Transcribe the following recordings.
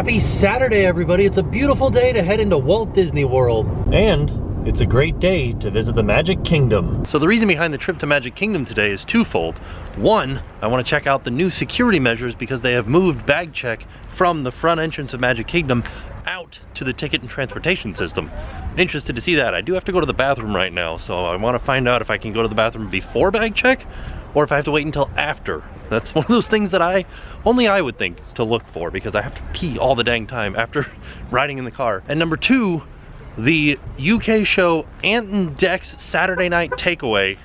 Happy Saturday, everybody. It's a beautiful day to head into Walt Disney World. And it's a great day to visit the Magic Kingdom. So the reason behind the trip to Magic Kingdom today is twofold. One, I want to check out the new security measures because they have moved bag check from the front entrance of Magic Kingdom out to the ticket and transportation system. Interested to see that. I do have to go to the bathroom right now, so I want to find out if I can go to the bathroom before bag check or if I have to wait until after. That's one of those things that only I would think to look for because I have to pee all the dang time after riding in the car. And number two, the UK show Ant and Dec's Saturday Night Takeaway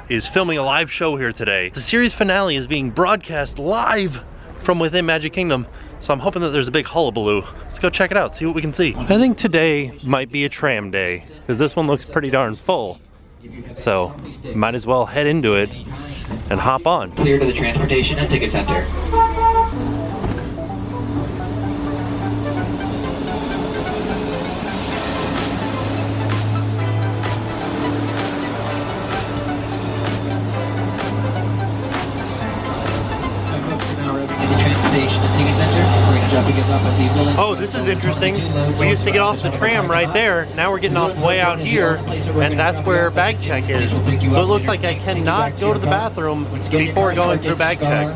is filming a live show here today. The series finale is being broadcast live from within Magic Kingdom, so I'm hoping that there's a big hullabaloo. Let's go check it out, see what we can see. I think today might be a tram day because this one looks pretty darn full. So might as well head into it and hop on. Clear to the transportation and ticket center. Oh, this is interesting. We used to get off the tram right there. Now we're getting off way out here, and that's where bag check is. So it looks like I cannot go to the bathroom before going through bag check.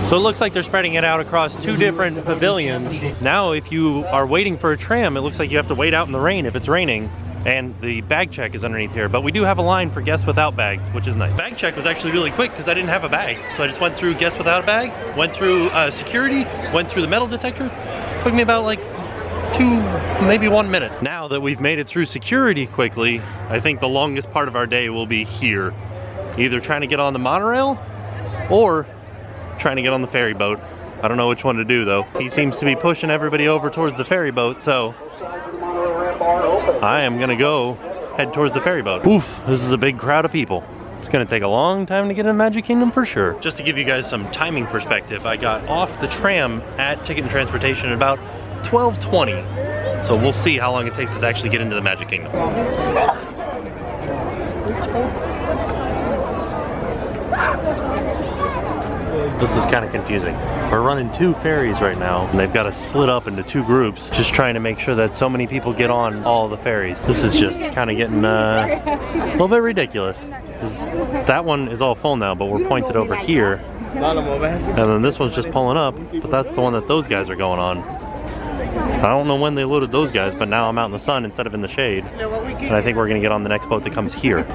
So it looks like they're spreading it out across two different pavilions. Now if you are waiting for a tram, it looks like you have to wait out in the rain if it's raining. And the bag check is underneath here, but we do have a line for guests without bags, which is nice. Bag check was actually really quick because I didn't have a bag. So I just went through guests without a bag, went through security, went through the metal detector. Took me about like 2, maybe 1 minute. Now that we've made it through security quickly, I think the longest part of our day will be here. Either trying to get on the monorail or trying to get on the ferry boat. I don't know which one to do though. He seems to be pushing everybody over towards the ferry boat, so I am gonna go head towards the ferry boat. Oof, this is a big crowd of people. It's gonna take a long time to get in Magic Kingdom for sure. Just to give you guys some timing perspective, I got off the tram at Ticket and Transportation at about 12:20. So we'll see how long it takes us to actually get into the Magic Kingdom. This is kind of confusing. We're running 2 ferries right now, and they've got us split up into 2 groups, just trying to make sure that so many people get on all the ferries. This is just kind of getting a little bit ridiculous. That one is all full now, but we're pointed over here. And then this one's just pulling up, but that's the one that those guys are going on. I don't know when they loaded those guys, but now I'm out in the sun instead of in the shade. And I think we're gonna get on the next boat that comes here.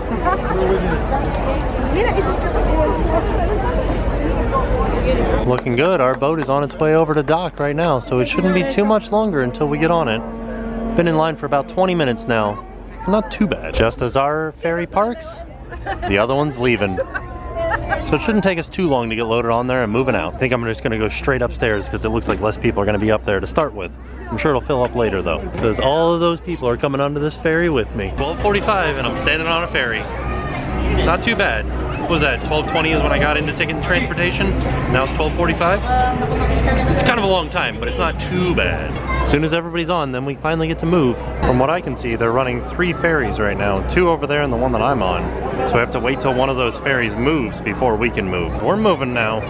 Looking good. Our boat is on its way over to dock right now, so it shouldn't be too much longer until we get on it. Been in line for about 20 minutes now. Not too bad. Just as our ferry parks, the other one's leaving. So it shouldn't take us too long to get loaded on there and moving out. I think I'm just gonna go straight upstairs because it looks like less people are gonna be up there to start with. I'm sure it'll fill up later though, because all of those people are coming onto this ferry with me. 12:45 and I'm standing on a ferry. Not too bad. What was that? 12:20 is when I got into Ticket and Transportation. Now it's 12:45. It's kind of a long time, but it's not too bad. As soon as everybody's on, then we finally get to move. From what I can see, they're running 3 ferries right now. 2 over there and the one that I'm on. So I have to wait till one of those ferries moves before we can move. We're moving now.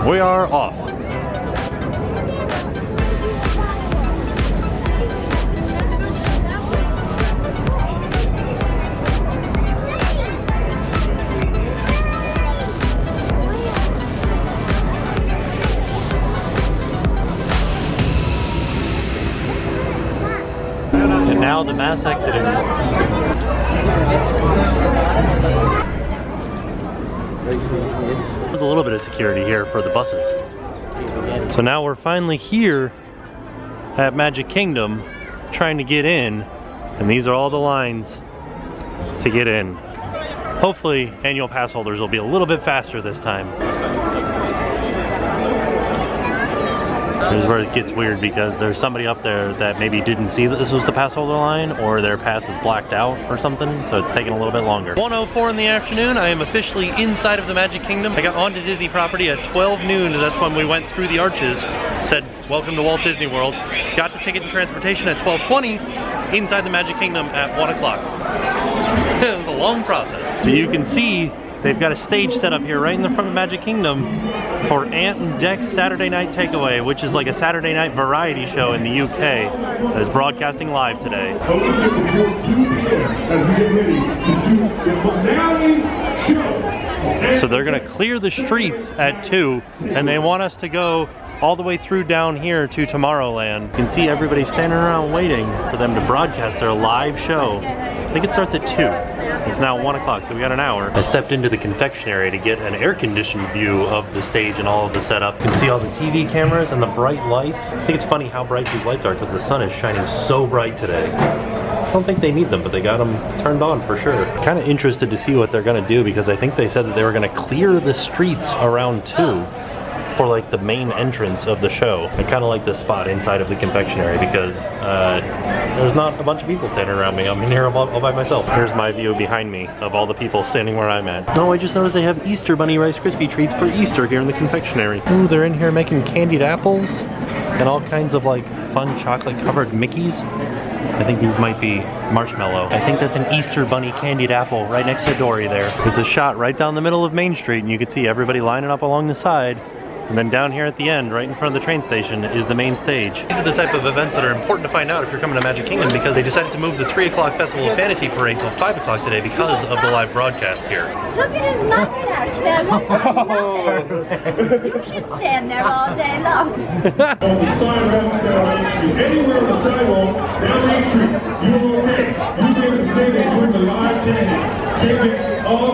We are off. And now the mass exodus. There's a little bit of security here for the buses. So now we're finally here at Magic Kingdom trying to get in, and these are all the lines to get in. Hopefully annual pass holders will be a little bit faster this time. Here's where it gets weird because there's somebody up there that maybe didn't see that this was the pass holder line, or their pass is blacked out or something, so it's taking a little bit longer. 1:04 in the afternoon, I am officially inside of the Magic Kingdom. I got onto Disney property at 12 noon, and that's when we went through the arches, said welcome to Walt Disney World. Got to Ticket and Transportation at 12:20, inside the Magic Kingdom at 1 o'clock. It was a long process. So you can see they've got a stage set up here right in the front of Magic Kingdom for Ant and Dec's Saturday Night Takeaway, which is like a Saturday night variety show in the UK that is broadcasting live today. So they're gonna clear the streets at 2, and they want us to go all the way through down here to Tomorrowland. You can see everybody standing around waiting for them to broadcast their live show. I think it starts at 2. It's now 1 o'clock, so we got an hour. I stepped into the confectionery to get an air-conditioned view of the stage and all of the setup. You can see all the TV cameras and the bright lights. I think it's funny how bright these lights are because the sun is shining so bright today. I don't think they need them, but they got them turned on for sure. Kind of interested to see what they're gonna do because I think they said that they were gonna clear the streets around 2 for like the main entrance of the show. I kind of like this spot inside of the confectionery because there's not a bunch of people standing around me. I'm in here all by myself. Here's my view behind me of all the people standing where I'm at. Oh, I just noticed they have Easter Bunny Rice Krispie treats for Easter here in the confectionery. Ooh, they're in here making candied apples and all kinds of like fun chocolate covered Mickeys. I think these might be marshmallow. I think that's an Easter Bunny candied apple right next to Dory there. There's a shot right down the middle of Main Street and you can see everybody lining up along the side. And then down here at the end, right in front of the train station, is the main stage. These are the type of events that are important to find out if you're coming to Magic Kingdom because they decided to move the 3 o'clock Festival of Fantasy Parade till 5 o'clock today because of the live broadcast here. Look at his mustache, Douglas. You should stand there all day long. On the sidewalks down Main Street, anywhere on the sidewalk down Main Street, you're okay. You can stay there doing the live takeaway on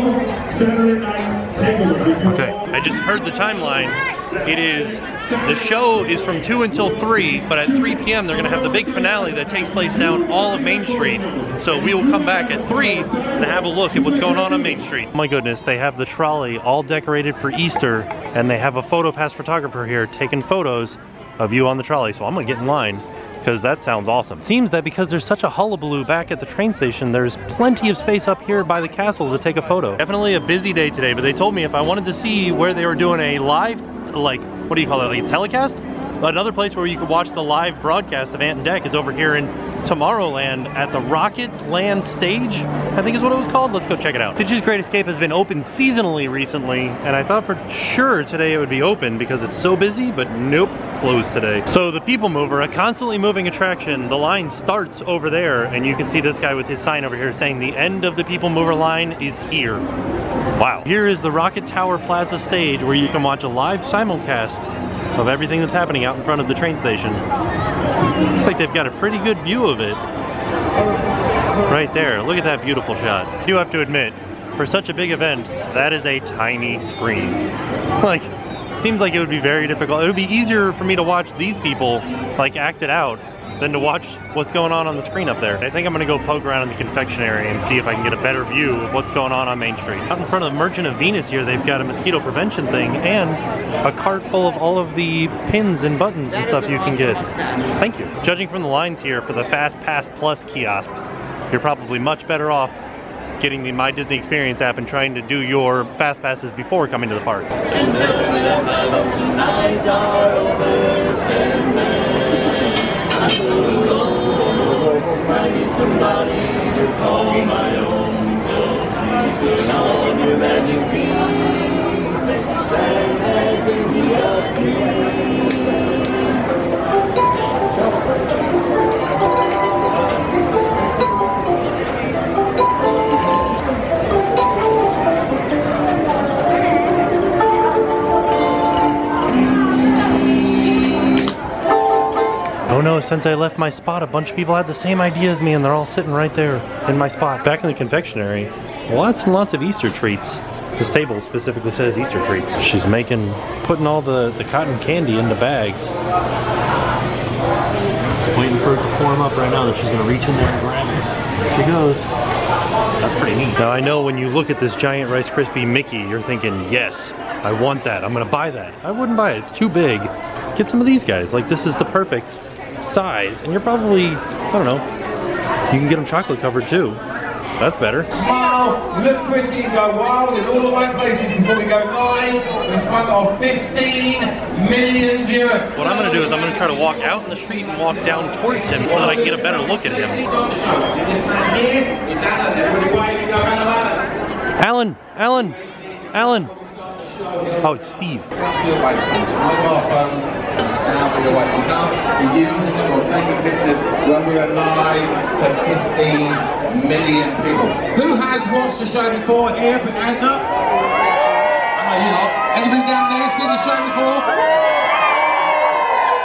Saturday night takeaway. Okay, I just heard the timeline. The show is from 2 until 3, but at 3 p.m. they're gonna have the big finale that takes place down all of Main Street. So we will come back at 3 and have a look at what's going on Main Street. Oh my goodness, they have the trolley all decorated for Easter, and they have a PhotoPass photographer here taking photos of you on the trolley. So I'm gonna get in line, because that sounds awesome. It seems that because there's such a hullabaloo back at the train station, there's plenty of space up here by the castle to take a photo. Definitely a busy day today, but they told me if I wanted to see where they were doing a live, like, what do you call it, like a telecast? Another place where you could watch the live broadcast of Ant and Dec is over here in Tomorrowland at the Rocket Land stage, I think is what it was called. Let's go check it out. Stitch's Great Escape has been open seasonally recently, and I thought for sure today it would be open because it's so busy, but nope, closed today. So the People Mover, a constantly moving attraction, the line starts over there, and you can see this guy with his sign over here saying the end of the People Mover line is here. Wow. Here is the Rocket Tower Plaza stage where you can watch a live simulcast of everything that's happening out in front of the train station. Looks like they've got a pretty good view of it right there. Look at that beautiful shot. I do have to admit, for such a big event, that is a tiny screen. Like, seems like it would be very difficult. It would be easier for me to watch these people like act it out than to watch what's going on the screen up there. I think I'm gonna go poke around in the confectionery and see if I can get a better view of what's going on Main Street. Out in front of the Merchant of Venus here, they've got a mosquito prevention thing and a cart full of all of the pins and buttons and stuff you can get. Thank you. Judging from the lines here for the Fast Pass Plus kiosks, you're probably much better off getting the My Disney Experience app and trying to do your Fast Passes before coming to the park. I need somebody to call my own, so please turn on your magic beam. Mr. Sandhead, bring me a dream. Oh no, since I left my spot, a bunch of people had the same idea as me and they're all sitting right there in my spot. Back in the confectionery, lots and lots of Easter treats. This table specifically says Easter treats. She's putting all the cotton candy into bags. Waiting for it to form up right now that she's gonna reach in there and grab it. There she goes. That's pretty neat. Now I know when you look at this giant Rice Krispie Mickey, you're thinking, yes, I want that, I'm gonna buy that. I wouldn't buy it, it's too big. Get some of these guys, like this is the perfect size, and you're probably, I don't know, you can get them chocolate covered too. That's better. Smile, look pretty, go wild in all the right places before we go live in front of 15 million viewers. What I'm going to do is I'm going to try to walk out in the street and walk down towards him so that I can get a better look at him. This man here is Alan. Everybody waving, go around the ladder. Alan! Alan. Oh, it's Steve. Mobile phones, now we're away from home. We're using them or taking pictures when we are live to 15 million people. Who has watched the show before here? Put your hands up. I know you lot. Anybody down there seen the show before?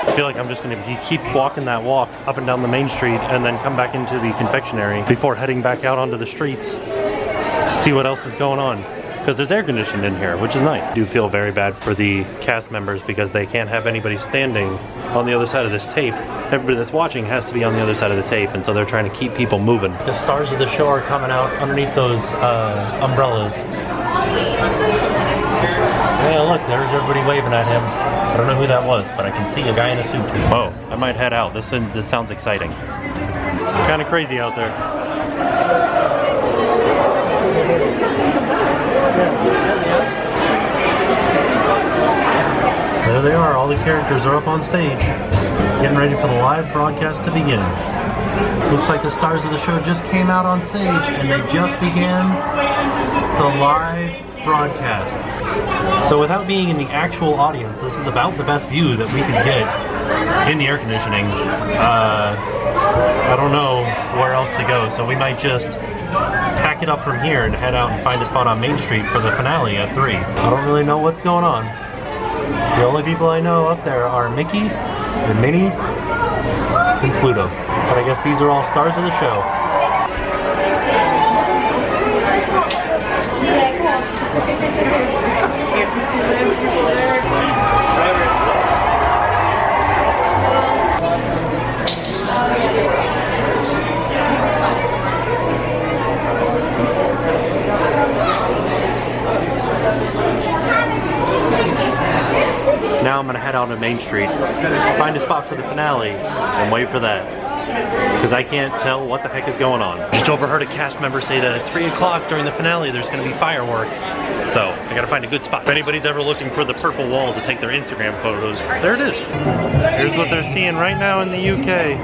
I feel like I'm just gonna keep walking that walk up and down the main street and then come back into the confectionery before heading back out onto the streets to see what else is going on. Because there's air conditioning in here, which is nice. I do feel very bad for the cast members because they can't have anybody standing on the other side of this tape. Everybody that's watching has to be on the other side of the tape, and so they're trying to keep people moving. The stars of the show are coming out underneath those umbrellas. Yeah, look, there's everybody waving at him. I don't know who that was, but I can see a guy in a suit. Whoa, I might head out. This sounds exciting. Kind of crazy out there. There they are, all the characters are up on stage, getting ready for the live broadcast to begin. Looks like the stars of the show just came out on stage and they just began the live broadcast. So without being in the actual audience, this is about the best view that we could get in the air conditioning. I don't know where else to go, so we might just pack it up from here and head out and find a spot on Main Street for the finale at 3. I don't really know what's going on. The only people I know up there are Mickey, and Minnie, and Pluto. But I guess these are all stars of the show. Now I'm gonna head out to Main Street, find a spot for the finale, and wait for that. Because I can't tell what the heck is going on. Just overheard a cast member say that at 3 o'clock during the finale there's gonna be fireworks. So I gotta find a good spot. If anybody's ever looking for the purple wall to take their Instagram photos, there it is. Here's what they're seeing right now in the UK.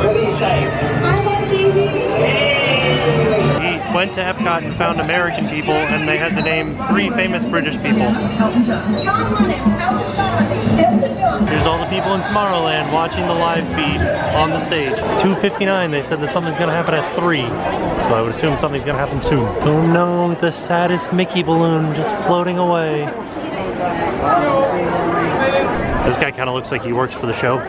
What do you say? I'm on TV. He went to Epcot and found American people, and they had to name 3 famous British people. Here's all the people in Tomorrowland watching the live feed on the stage. It's 2:59. They said that something's gonna happen at 3, so I would assume something's gonna happen soon. Oh no, the saddest Mickey balloon just floating away. This guy kind of looks like he works for the show.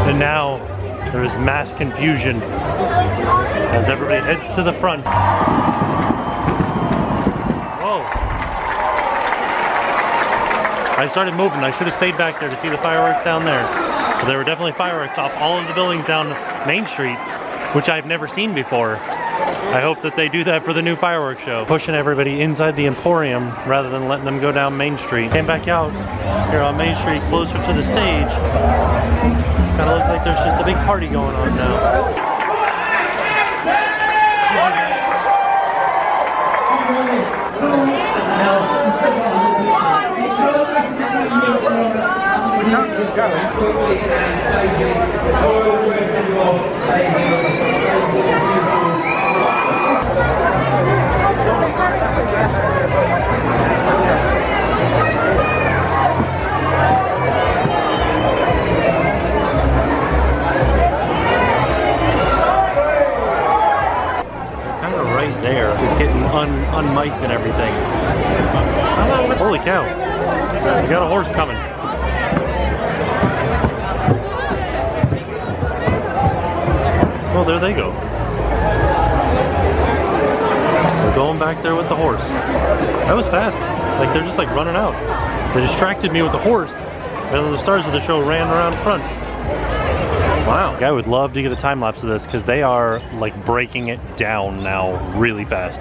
And now there is mass confusion as everybody heads to the front. Whoa. I started moving. I should have stayed back there to see the fireworks down there. But there were definitely fireworks off all of the buildings down Main Street, which I've never seen before. I hope that they do that for the new fireworks show. Pushing everybody inside the Emporium rather than letting them go down Main Street. Came back out here on Main Street closer to the stage. Kind of looks like there's just a big party going on now. Kind of right there, just getting unmiked and everything. Holy cow! We got a horse coming. Oh, there they go. They're going back there with the horse. That was fast. Like, they're just like running out. They distracted me with the horse, and then the stars of the show ran around front. Wow. I would love to get a time lapse of this because they are like breaking it down now really fast.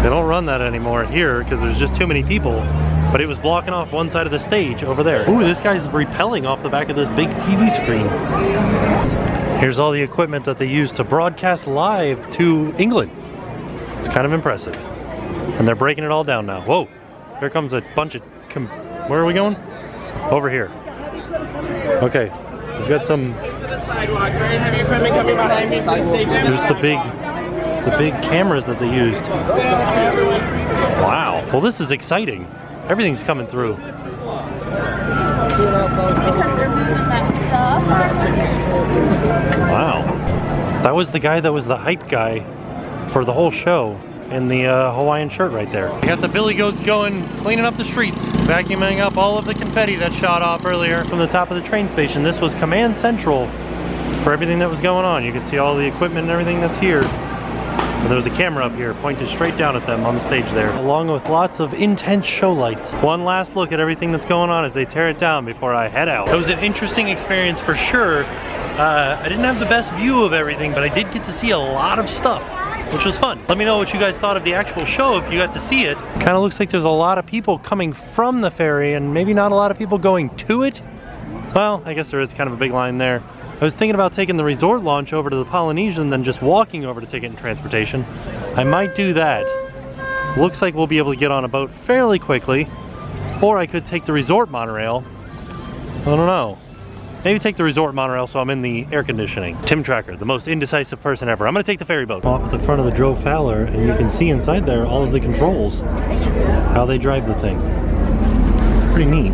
They don't run that anymore here because there's just too many people. but it was blocking off one side of the stage over there. Ooh, this guy's rappelling off the back of this big TV screen. Here's all the equipment that they use to broadcast live to England. It's kind of impressive. And they're breaking it all down now. Whoa, here comes a bunch of, where are we going? Over here. Okay, we've got some, here's the big cameras that they used. Wow, well this is exciting. Everything's coming through. Because they're moving that stuff. Wow. That was the guy that was the hype guy for the whole show in the Hawaiian shirt right there. We got the billy goats going, cleaning up the streets, vacuuming up all of the confetti that shot off earlier from the top of the train station. This was command central for everything that was going on. You can see all the equipment and everything that's here. And there was a camera up here pointed straight down at them on the stage there, along with lots of intense show lights. One last look at everything that's going on as they tear it down before I head out. It was an interesting experience for sure. I didn't have the best view of everything, but I did get to see a lot of stuff, which was fun. Let me know what you guys thought of the actual show if you got to see it. Kind of looks like there's a lot of people coming from the ferry and maybe not a lot of people going to it. Well, I guess there is kind of a big line there. I was thinking about taking the resort launch over to the Polynesian and then just walking over to Ticket and Transportation. I might do that. Looks like we'll be able to get on a boat fairly quickly. Or I could take the resort monorail. I don't know. Maybe take the resort monorail so I'm in the air conditioning. TimTracker, the most indecisive person ever. I'm gonna take the ferry boat. Off at the front of the Joe Fowler and you can see inside there all of the controls. How they drive the thing. It's pretty neat.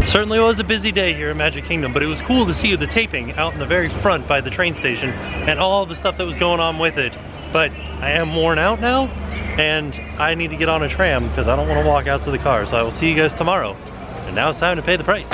Certainly was a busy day here in Magic Kingdom, but it was cool to see the taping out in the very front by the train station and all the stuff that was going on with it. But I am worn out now, and I need to get on a tram because I don't want to walk out to the car. So I will see you guys tomorrow. And now it's time to pay the price.